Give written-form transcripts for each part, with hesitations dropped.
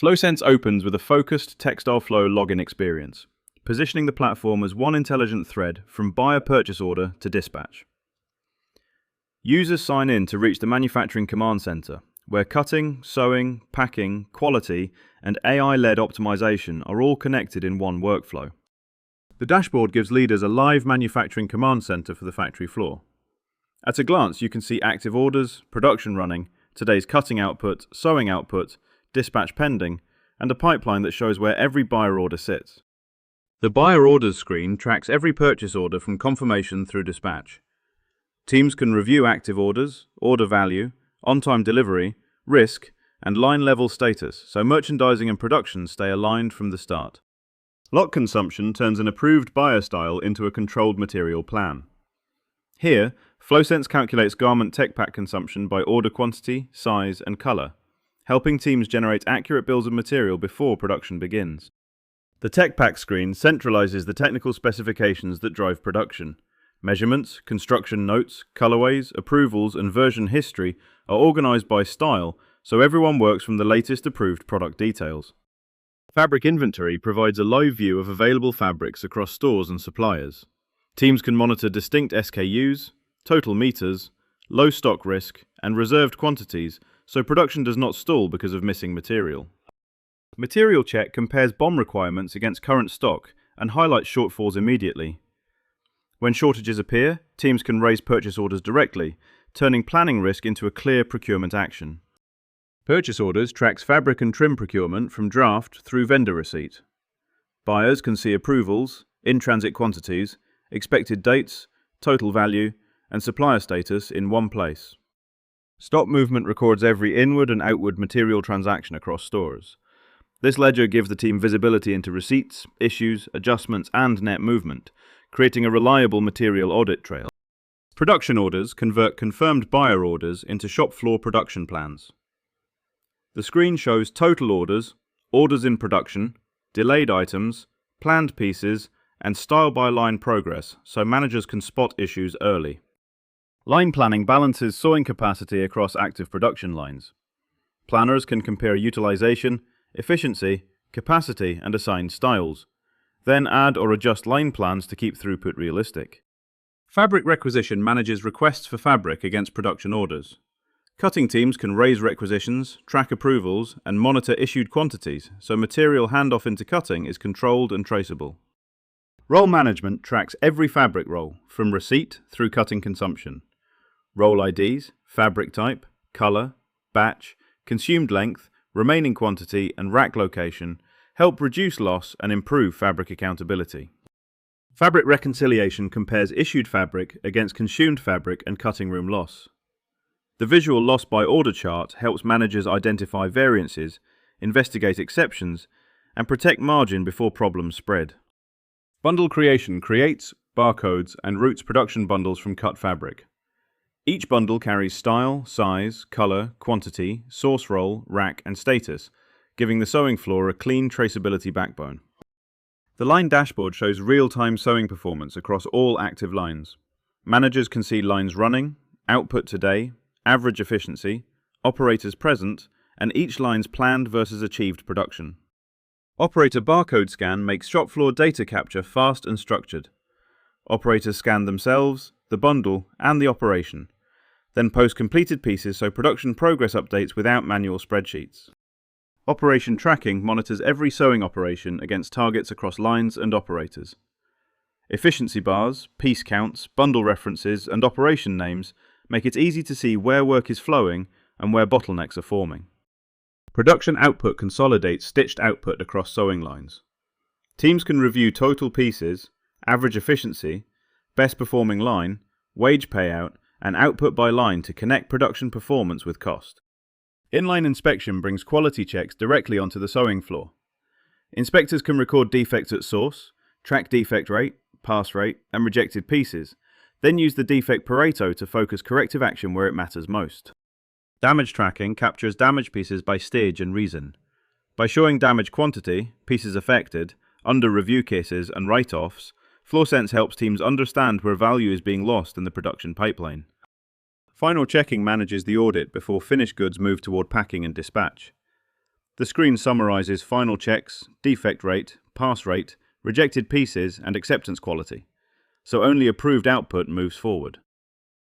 Flowsense opens with a focused textile flow login experience, positioning the platform as one intelligent thread from buyer purchase order to dispatch. Users sign in to reach the manufacturing command center, where cutting, sewing, packing, quality, and AI-led optimization are all connected in one workflow. The dashboard gives leaders a live manufacturing command center for the factory floor. At a glance, you can see active orders, production running, today's cutting output, sewing output, dispatch pending, and a pipeline that shows where every buyer order sits. The buyer orders screen tracks every purchase order from confirmation through dispatch. Teams can review active orders, order value, on-time delivery, risk, and line-level status, so merchandising and production stay aligned from the start. Lot consumption turns an approved buyer style into a controlled material plan. Here, Flowsense calculates garment tech pack consumption by order quantity, size, and color, helping teams generate accurate bills of material before production begins. The tech pack screen centralizes the technical specifications that drive production. Measurements, construction notes, colorways, approvals, and version history are organized by style, so everyone works from the latest approved product details. Fabric inventory provides a live view of available fabrics across stores and suppliers. Teams can monitor distinct SKUs, total meters, low stock risk, and reserved quantities, so production does not stall because of missing material. Material Check compares BOM requirements against current stock and highlights shortfalls immediately. When shortages appear, teams can raise purchase orders directly, turning planning risk into a clear procurement action. Purchase orders tracks fabric and trim procurement from draft through vendor receipt. Buyers can see approvals, in-transit quantities, expected dates, total value, and supplier status in one place. Stock movement records every inward and outward material transaction across stores. This ledger gives the team visibility into receipts, issues, adjustments, and net movement, creating a reliable material audit trail. Production orders convert confirmed buyer orders into shop floor production plans. The screen shows total orders, orders in production, delayed items, planned pieces, and style by line progress, so managers can spot issues early. Line planning balances sewing capacity across active production lines. Planners can compare utilization, efficiency, capacity, and assign styles, then add or adjust line plans to keep throughput realistic. Fabric requisition manages requests for fabric against production orders. Cutting teams can raise requisitions, track approvals, and monitor issued quantities, so material handoff into cutting is controlled and traceable. Roll management tracks every fabric roll, from receipt through cutting consumption. Roll IDs, fabric type, color, batch, consumed length, remaining quantity, and rack location help reduce loss and improve fabric accountability. Fabric reconciliation compares issued fabric against consumed fabric and cutting room loss. The visual loss by order chart helps managers identify variances, investigate exceptions, and protect margin before problems spread. Bundle creation creates, barcodes, and routes production bundles from cut fabric. Each bundle carries style, size, color, quantity, source roll, rack, and status, giving the sewing floor a clean traceability backbone. The line dashboard shows real-time sewing performance across all active lines. Managers can see lines running, output today, average efficiency, operators present, and each line's planned versus achieved production. Operator barcode scan makes shop floor data capture fast and structured. Operators scan themselves, the bundle, and the operation, then post completed pieces so production progress updates without manual spreadsheets. Operation tracking monitors every sewing operation against targets across lines and operators. Efficiency bars, piece counts, bundle references, and operation names make it easy to see where work is flowing and where bottlenecks are forming. Production output consolidates stitched output across sewing lines. Teams can review total pieces, average efficiency, best performing line, wage payout, and output by line to connect production performance with cost. Inline inspection brings quality checks directly onto the sewing floor. Inspectors can record defects at source, track defect rate, pass rate, and rejected pieces, then use the defect Pareto to focus corrective action where it matters most. Damage tracking captures damaged pieces by stage and reason. By showing damage quantity, pieces affected, under review cases, and write-offs, Flowsense helps teams understand where value is being lost in the production pipeline. Final checking manages the audit before finished goods move toward packing and dispatch. The screen summarizes final checks, defect rate, pass rate, rejected pieces, and acceptance quality, so only approved output moves forward.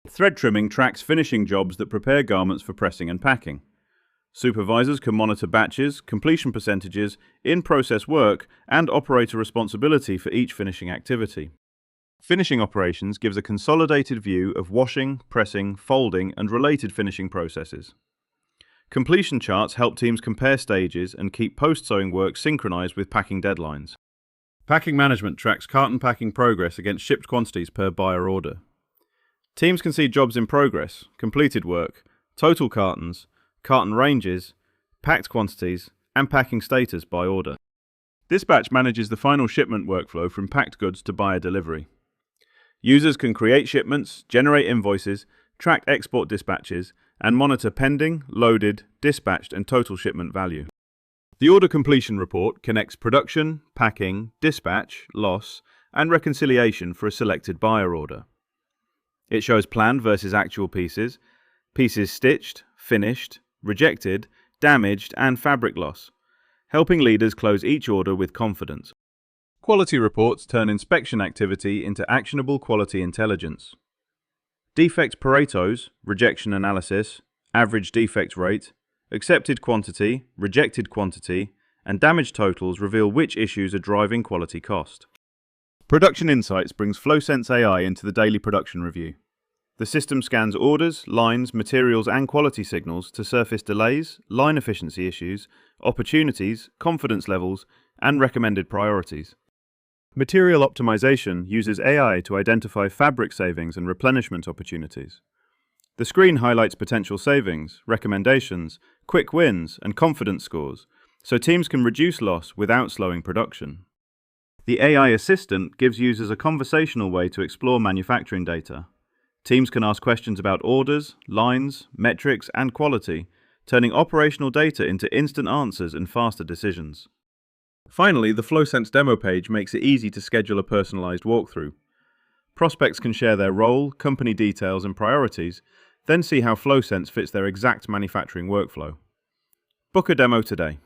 Thread trimming tracks finishing jobs that prepare garments for pressing and packing. Supervisors can monitor batches, completion percentages, in-process work, and operator responsibility for each finishing activity. Finishing operations gives a consolidated view of washing, pressing, folding, and related finishing processes. Completion charts help teams compare stages and keep post-sewing work synchronized with packing deadlines. Packing management tracks carton packing progress against shipped quantities per buyer order. Teams can see jobs in progress, completed work, total cartons, carton ranges, packed quantities, and packing status by order. Dispatch manages the final shipment workflow from packed goods to buyer delivery. Users can create shipments, generate invoices, track export dispatches, and monitor pending, loaded, dispatched, and total shipment value. The order completion report connects production, packing, dispatch, loss, and reconciliation for a selected buyer order. It shows planned versus actual pieces, pieces stitched, finished, rejected, damaged, and fabric loss, helping leaders close each order with confidence. Quality reports turn inspection activity into actionable quality intelligence. Defect Paretos, rejection analysis, average defect rate, accepted quantity, rejected quantity, and damage totals reveal which issues are driving quality cost. Production Insights brings Flowsense AI into the daily production review. The system scans orders, lines, materials, and quality signals to surface delays, line efficiency issues, opportunities, confidence levels, and recommended priorities. Material optimization uses AI to identify fabric savings and replenishment opportunities. The screen highlights potential savings, recommendations, quick wins, and confidence scores, so teams can reduce loss without slowing production. The AI assistant gives users a conversational way to explore manufacturing data. Teams can ask questions about orders, lines, metrics, and quality, turning operational data into instant answers and faster decisions. Finally, the Flowsense demo page makes it easy to schedule a personalized walkthrough. Prospects can share their role, company details, and priorities, then see how Flowsense fits their exact manufacturing workflow. Book a demo today.